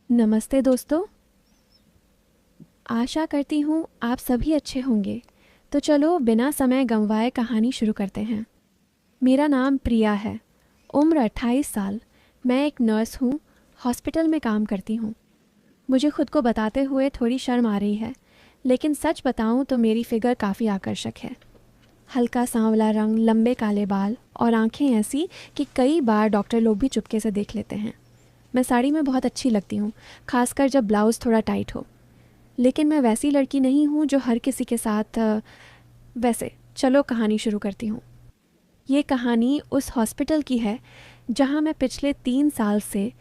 नमस्ते दोस्तों। आशा करती हूँ आप सभी अच्छे होंगे। तो चलो बिना समय गंवाए कहानी शुरू करते हैं। मेरा नाम प्रिया है। उम्र 28 साल। मैं एक नर्स हूँ। हॉस्पिटल में काम करती हूँ। मुझे खुद को बताते हुए थोड़ी शर्म आ रही है, लेकिन सच बताऊँ तो मेरी फिगर काफ़ी आकर्षक है। हल्का सांवला रंग, लंबे काले बाल और आंखें ऐसी कि कई बार डॉक्टर लोग भी चुपके से देख लेते हैं। मैं साड़ी में बहुत अच्छी लगती हूँ, खासकर जब ब्लाउज़ थोड़ा टाइट हो। लेकिन मैं वैसी लड़की नहीं हूँ जो हर किसी के साथ वैसे चलो कहानी शुरू करती हूँ। ये कहानी उस हॉस्पिटल की है जहाँ मैं पिछले 3 साल से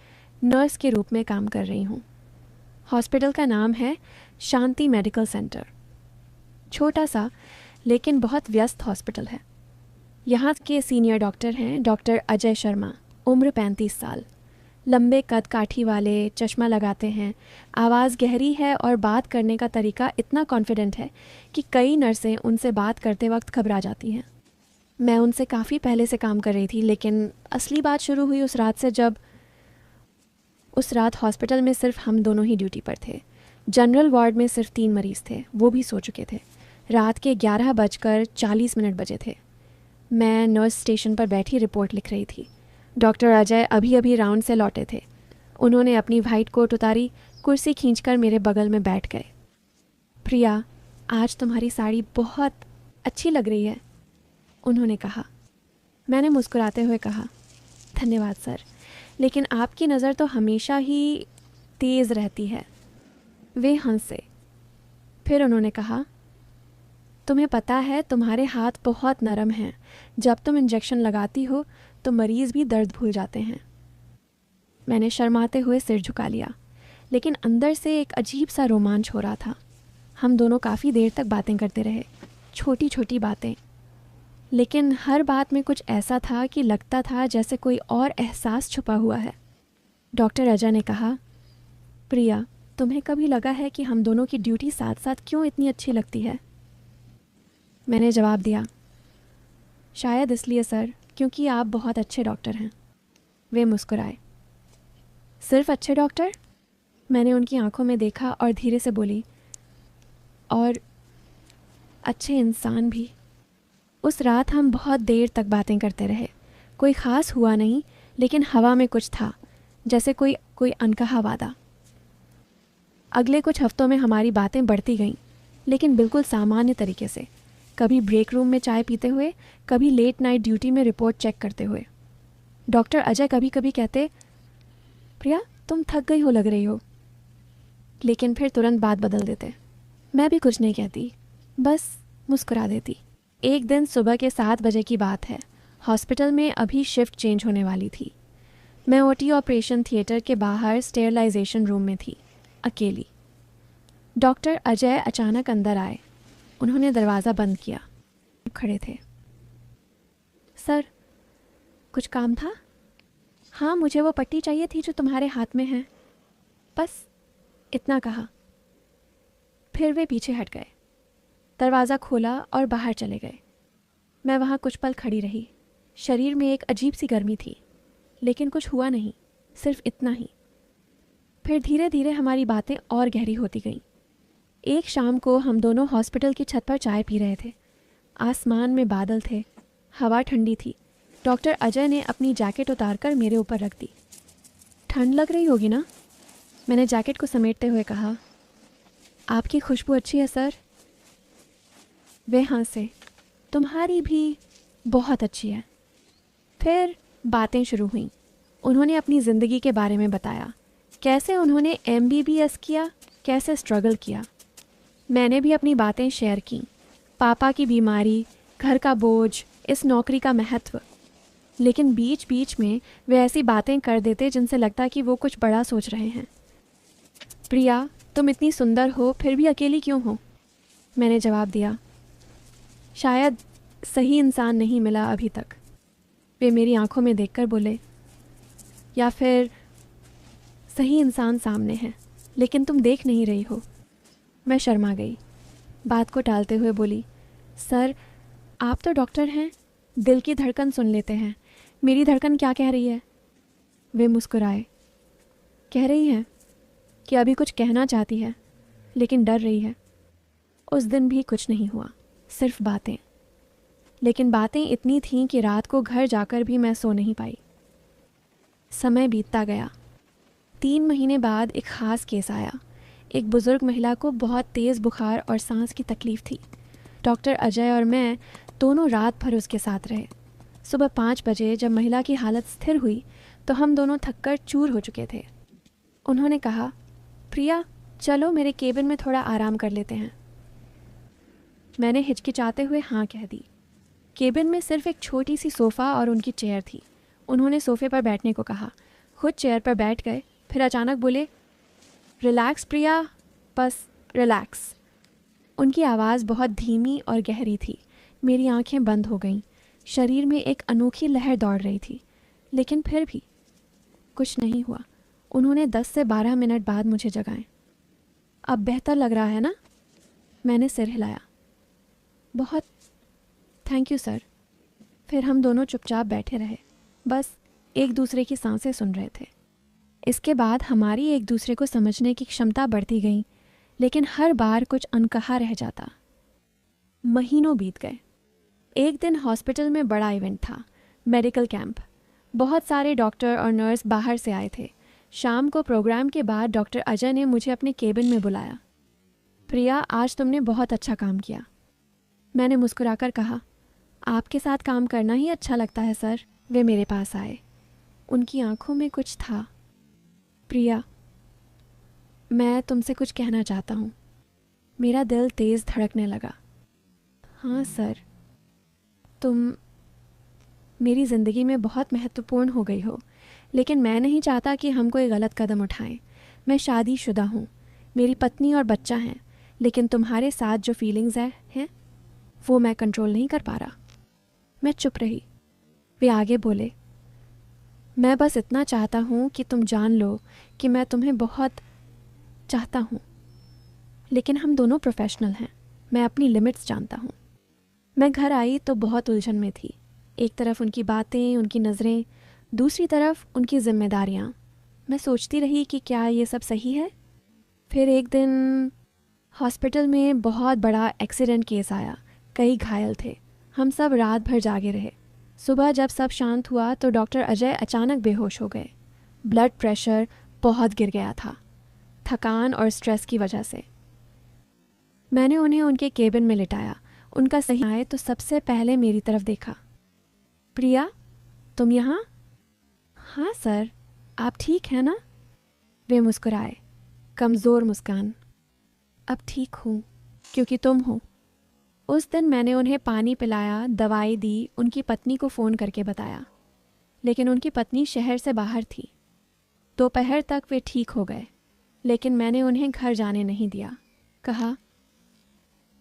नर्स के रूप में काम कर रही हूँ। हॉस्पिटल का नाम है शांति मेडिकल सेंटर। छोटा सा लेकिन बहुत व्यस्त हॉस्पिटल है। यहाँ के सीनियर डॉक्टर हैं डॉक्टर अजय शर्मा। उम्र 35 साल। लंबे कद काठी वाले, चश्मा लगाते हैं। आवाज़ गहरी है और बात करने का तरीका इतना कॉन्फिडेंट है कि कई नर्सें उनसे बात करते वक्त घबरा जाती हैं। मैं उनसे काफ़ी पहले से काम कर रही थी, लेकिन असली बात शुरू हुई उस रात से जब उस रात हॉस्पिटल में सिर्फ हम दोनों ही ड्यूटी पर थे। जनरल वार्ड में सिर्फ 3 मरीज़ थे, वो भी सो चुके थे। रात के 11:40 बजे थे। मैं नर्स स्टेशन पर बैठी रिपोर्ट लिख रही थी। डॉक्टर अजय अभी अभी राउंड से लौटे थे। उन्होंने अपनी वाइट कोट उतारी, कुर्सी खींचकर मेरे बगल में बैठ गए। प्रिया, आज तुम्हारी साड़ी बहुत अच्छी लग रही है, उन्होंने कहा। मैंने मुस्कुराते हुए कहा, धन्यवाद सर, लेकिन आपकी नज़र तो हमेशा ही तेज़ रहती है। वे हंसे। फिर उन्होंने कहा, तुम्हें पता है तुम्हारे हाथ बहुत नरम हैं। जब तुम इंजेक्शन लगाती हो तो मरीज़ भी दर्द भूल जाते हैं। मैंने शर्माते हुए सिर झुका लिया, लेकिन अंदर से एक अजीब सा रोमांच हो रहा था। हम दोनों काफ़ी देर तक बातें करते रहे, छोटी छोटी बातें, लेकिन हर बात में कुछ ऐसा था कि लगता था जैसे कोई और एहसास छुपा हुआ है। डॉक्टर अजय ने कहा, प्रिया, तुम्हें कभी लगा है कि हम दोनों की ड्यूटी साथ साथ क्यों इतनी अच्छी लगती है? मैंने जवाब दिया, शायद इसलिए सर, क्योंकि आप बहुत अच्छे डॉक्टर हैं। वे मुस्कुराए। सिर्फ अच्छे डॉक्टर? मैंने उनकी आंखों में देखा और धीरे से बोली, और अच्छे इंसान भी। उस रात हम बहुत देर तक बातें करते रहे। कोई ख़ास हुआ नहीं, लेकिन हवा में कुछ था, जैसे कोई कोई अनकहा वादा। अगले कुछ हफ्तों में हमारी बातें बढ़ती गईं, लेकिन बिल्कुल सामान्य तरीके से। कभी ब्रेक रूम में चाय पीते हुए, कभी लेट नाइट ड्यूटी में रिपोर्ट चेक करते हुए। डॉक्टर अजय कभी कभी कहते, प्रिया, तुम थक गई हो लग रही हो, लेकिन फिर तुरंत बात बदल देते। मैं भी कुछ नहीं कहती, बस मुस्कुरा देती। एक दिन सुबह के 7 बजे की बात है। हॉस्पिटल में अभी शिफ्ट चेंज होने वाली थी। मैं ओटी ऑपरेशन थिएटर के बाहर स्टेरलाइजेशन रूम में थी, अकेली। डॉक्टर अजय अचानक अंदर आए। उन्होंने दरवाज़ा बंद किया। खड़े थे। सर, कुछ काम था? हाँ, मुझे वो पट्टी चाहिए थी जो तुम्हारे हाथ में है, बस इतना कहा। फिर वे पीछे हट गए। दरवाज़ा खोला और बाहर चले गए। मैं वहाँ कुछ पल खड़ी रही। शरीर में एक अजीब सी गर्मी थी, लेकिन कुछ हुआ नहीं, सिर्फ इतना ही। फिर धीरे धीरे हमारी बातें और गहरी होती गईं। एक शाम को हम दोनों हॉस्पिटल की छत पर चाय पी रहे थे। आसमान में बादल थे, हवा ठंडी थी। डॉक्टर अजय ने अपनी जैकेट उतारकर मेरे ऊपर रख दी। ठंड लग रही होगी ना? मैंने जैकेट को समेटते हुए कहा। आपकी खुशबू अच्छी है सर। वे हंसे। तुम्हारी भी बहुत अच्छी है। फिर बातें शुरू हुईं। उन्होंने अपनी ज़िंदगी के बारे में बताया, कैसे उन्होंने एमबीबीएस किया, कैसे स्ट्रगल किया। मैंने भी अपनी बातें शेयर की, पापा की बीमारी, घर का बोझ, इस नौकरी का महत्व। लेकिन बीच बीच में वे ऐसी बातें कर देते जिनसे लगता कि वो कुछ बड़ा सोच रहे हैं। प्रिया, तुम इतनी सुंदर हो, फिर भी अकेली क्यों हो? मैंने जवाब दिया, शायद सही इंसान नहीं मिला अभी तक। वे मेरी आंखों में देखकर बोले, या फिर सही इंसान सामने है, लेकिन तुम देख नहीं रही हो। मैं शर्मा गई। बात को टालते हुए बोली, सर, आप तो डॉक्टर हैं, दिल की धड़कन सुन लेते हैं। मेरी धड़कन क्या कह रही है? वे मुस्कुराए। कह रही है, कि अभी कुछ कहना चाहती है लेकिन डर रही है। उस दिन भी कुछ नहीं हुआ, सिर्फ बातें। लेकिन बातें इतनी थीं कि रात को घर जाकर भी मैं सो नहीं पाई। समय बीतता गया। 3 महीने बाद एक ख़ास केस आया। एक बुज़ुर्ग महिला को बहुत तेज़ बुखार और सांस की तकलीफ़ थी। डॉक्टर अजय और मैं दोनों रात भर उसके साथ रहे। सुबह 5 बजे जब महिला की हालत स्थिर हुई तो हम दोनों थककर चूर हो चुके थे। उन्होंने कहा, प्रिया चलो मेरे केबिन में थोड़ा आराम कर लेते हैं। मैंने हिचकिचाते हुए हाँ कह दी। केबिन में सिर्फ एक छोटी सी सोफ़ा और उनकी चेयर थी। उन्होंने सोफ़े पर बैठने को कहा, खुद चेयर पर बैठ गए, फिर अचानक बोले, रिलैक्स प्रिया, बस रिलैक्स। उनकी आवाज़ बहुत धीमी और गहरी थी। मेरी आंखें बंद हो गईं। शरीर में एक अनोखी लहर दौड़ रही थी, लेकिन फिर भी कुछ नहीं हुआ। उन्होंने 10 से 12 मिनट बाद मुझे जगाएं। अब बेहतर लग रहा है ना? मैंने सिर हिलाया। बहुत, थैंक यू सर। फिर हम दोनों चुपचाप बैठे रहे, बस एक दूसरे की सांसें सुन रहे थे। इसके बाद हमारी एक दूसरे को समझने की क्षमता बढ़ती गई, लेकिन हर बार कुछ अनकहा रह जाता। महीनों बीत गए। एक दिन हॉस्पिटल में बड़ा इवेंट था, मेडिकल कैंप। बहुत सारे डॉक्टर और नर्स बाहर से आए थे। शाम को प्रोग्राम के बाद डॉक्टर अजय ने मुझे अपने केबिन में बुलाया। प्रिया, आज तुमने बहुत अच्छा काम किया। मैंने मुस्कुराकर कहा, आपके साथ काम करना ही अच्छा लगता है सर। वे मेरे पास आए। उनकी आंखों में कुछ था। प्रिया, मैं तुमसे कुछ कहना चाहता हूँ। मेरा दिल तेज़ धड़कने लगा। हाँ सर, तुम मेरी ज़िंदगी में बहुत महत्वपूर्ण हो गई हो, लेकिन मैं नहीं चाहता कि हम कोई गलत कदम उठाएं। मैं शादीशुदा हूँ, मेरी पत्नी और बच्चा हैं, लेकिन तुम्हारे साथ जो फीलिंग्स हैं वो मैं कंट्रोल नहीं कर पा रहा। मैं चुप रही। वे आगे बोले, मैं बस इतना चाहता हूँ कि तुम जान लो कि मैं तुम्हें बहुत चाहता हूँ, लेकिन हम दोनों प्रोफेशनल हैं। मैं अपनी लिमिट्स जानता हूँ। मैं घर आई तो बहुत उलझन में थी। एक तरफ उनकी बातें, उनकी नज़रें, दूसरी तरफ उनकी जिम्मेदारियाँ। मैं सोचती रही कि क्या ये सब सही है। फिर एक दिन हॉस्पिटल में बहुत बड़ा एक्सीडेंट केस आया। कई घायल थे। हम सब रात भर जागे रहे। सुबह जब सब शांत हुआ तो डॉक्टर अजय अचानक बेहोश हो गए। ब्लड प्रेशर बहुत गिर गया था, थकान और स्ट्रेस की वजह से। मैंने उन्हें उनके केबिन में लिटाया। उनका सही आए तो सबसे पहले मेरी तरफ देखा। प्रिया, तुम यहाँ? हाँ सर, आप ठीक हैं ना? वे मुस्कुराए, कमज़ोर मुस्कान। अब ठीक हूँ क्योंकि तुम हो। उस दिन मैंने उन्हें पानी पिलाया, दवाई दी, उनकी पत्नी को फ़ोन करके बताया, लेकिन उनकी पत्नी शहर से बाहर थी। दोपहर तक वे ठीक हो गए, लेकिन मैंने उन्हें घर जाने नहीं दिया। कहा,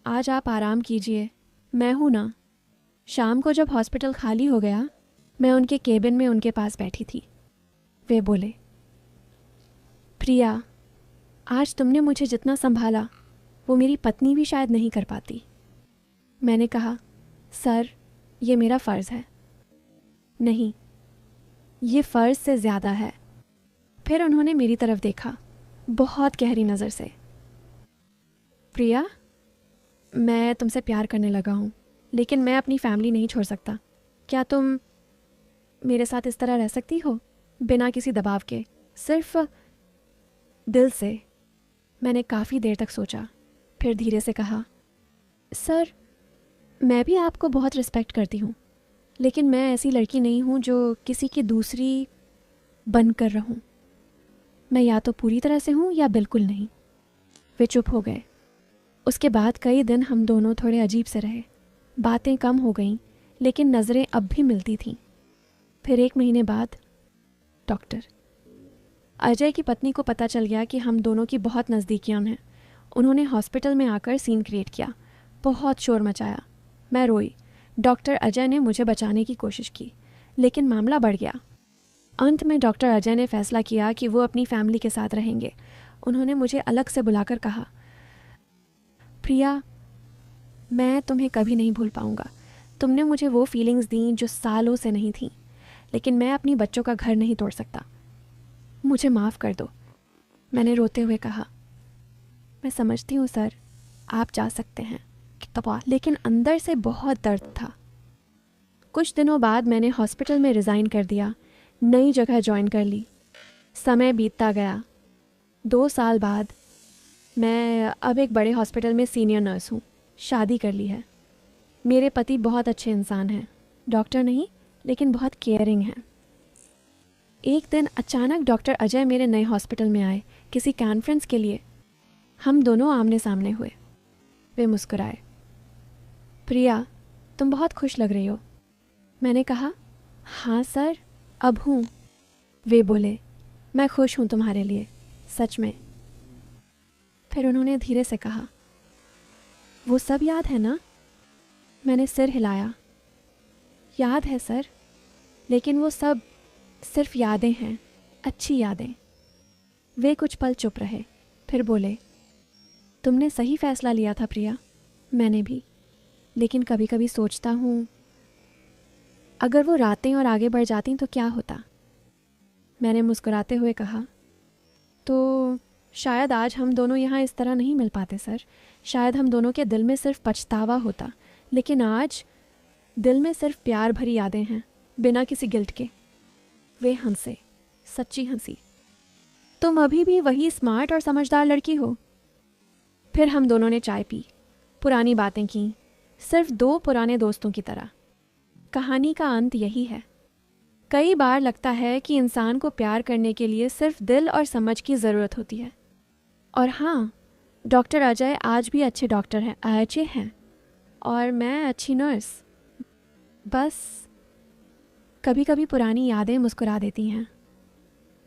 आज आप आराम कीजिए, मैं हूँ ना। शाम को जब हॉस्पिटल खाली हो गया, मैं उनके केबिन में उनके पास बैठी थी। वे बोले, प्रिया, आज तुमने मुझे जितना संभाला वो मेरी पत्नी भी शायद नहीं कर पाती। मैंने कहा, सर, ये मेरा फ़र्ज़ है। नहीं, ये फ़र्ज़ से ज़्यादा है। फिर उन्होंने मेरी तरफ देखा, बहुत गहरी नज़र से। प्रिया, मैं तुमसे प्यार करने लगा हूँ, लेकिन मैं अपनी फैमिली नहीं छोड़ सकता। क्या तुम मेरे साथ इस तरह रह सकती हो, बिना किसी दबाव के, सिर्फ दिल से? मैंने काफ़ी देर तक सोचा, फिर धीरे से कहा, सर, मैं भी आपको बहुत रिस्पेक्ट करती हूँ, लेकिन मैं ऐसी लड़की नहीं हूँ जो किसी की दूसरी बनकर रहूँ। मैं या तो पूरी तरह से हूँ या बिल्कुल नहीं। वे चुप हो गए। उसके बाद कई दिन हम दोनों थोड़े अजीब से रहे। बातें कम हो गईं, लेकिन नज़रें अब भी मिलती थीं। फिर 1 महीने बाद डॉक्टर अजय की पत्नी को पता चल गया कि हम दोनों की बहुत नज़दीकियाँ हैं। उन्होंने हॉस्पिटल में आकर सीन क्रिएट किया, बहुत शोर मचाया। मैं रोई। डॉक्टर अजय ने मुझे बचाने की कोशिश की, लेकिन मामला बढ़ गया। अंत में डॉक्टर अजय ने फैसला किया कि वो अपनी फैमिली के साथ रहेंगे। उन्होंने मुझे अलग से बुलाकर कहा, प्रिया, मैं तुम्हें कभी नहीं भूल पाऊँगा। तुमने मुझे वो फीलिंग्स दी जो सालों से नहीं थीं, लेकिन मैं अपनी बच्चों का घर नहीं तोड़ सकता। मुझे माफ़ कर दो। मैंने रोते हुए कहा। मैं समझती हूँ सर, आप जा सकते हैं, लेकिन अंदर से बहुत दर्द था। कुछ दिनों बाद मैंने हॉस्पिटल में रिज़ाइन कर दिया, नई जगह ज्वाइन कर ली। समय बीतता गया। 2 साल बाद मैं अब एक बड़े हॉस्पिटल में सीनियर नर्स हूँ। शादी कर ली है। मेरे पति बहुत अच्छे इंसान हैं, डॉक्टर नहीं लेकिन बहुत केयरिंग हैं। एक दिन अचानक डॉक्टर अजय मेरे नए हॉस्पिटल में आए किसी कॉन्फ्रेंस के लिए। हम दोनों आमने सामने हुए। वे मुस्कुराए। प्रिया, तुम बहुत खुश लग रही हो। मैंने कहा, हाँ सर, अब हूँ। वे बोले, मैं खुश हूँ तुम्हारे लिए, सच में। फिर उन्होंने धीरे से कहा, वो सब याद है ना? मैंने सिर हिलाया। याद है सर, लेकिन वो सब सिर्फ यादें हैं, अच्छी यादें। वे कुछ पल चुप रहे, फिर बोले, तुमने सही फैसला लिया था प्रिया। मैंने भी, लेकिन कभी कभी सोचता हूँ अगर वो रातें और आगे बढ़ जाती तो क्या होता। मैंने मुस्कुराते हुए कहा, तो शायद आज हम दोनों यहाँ इस तरह नहीं मिल पाते सर। शायद हम दोनों के दिल में सिर्फ पछतावा होता, लेकिन आज दिल में सिर्फ प्यार भरी यादें हैं, बिना किसी गिल्ट के। वे हंसे, सच्ची हंसी। तुम अभी भी वही स्मार्ट और समझदार लड़की हो। फिर हम दोनों ने चाय पी, पुरानी बातें की, सिर्फ 2 पुराने दोस्तों की तरह। कहानी का अंत यही है। कई बार लगता है कि इंसान को प्यार करने के लिए सिर्फ दिल और समझ की ज़रूरत होती है। और हाँ, डॉक्टर अजय आज भी अच्छे डॉक्टर हैं, अच्छे हैं, और मैं अच्छी नर्स। बस कभी कभी पुरानी यादें मुस्कुरा देती हैं।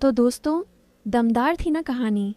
तो दोस्तों, दमदार थी ना कहानी।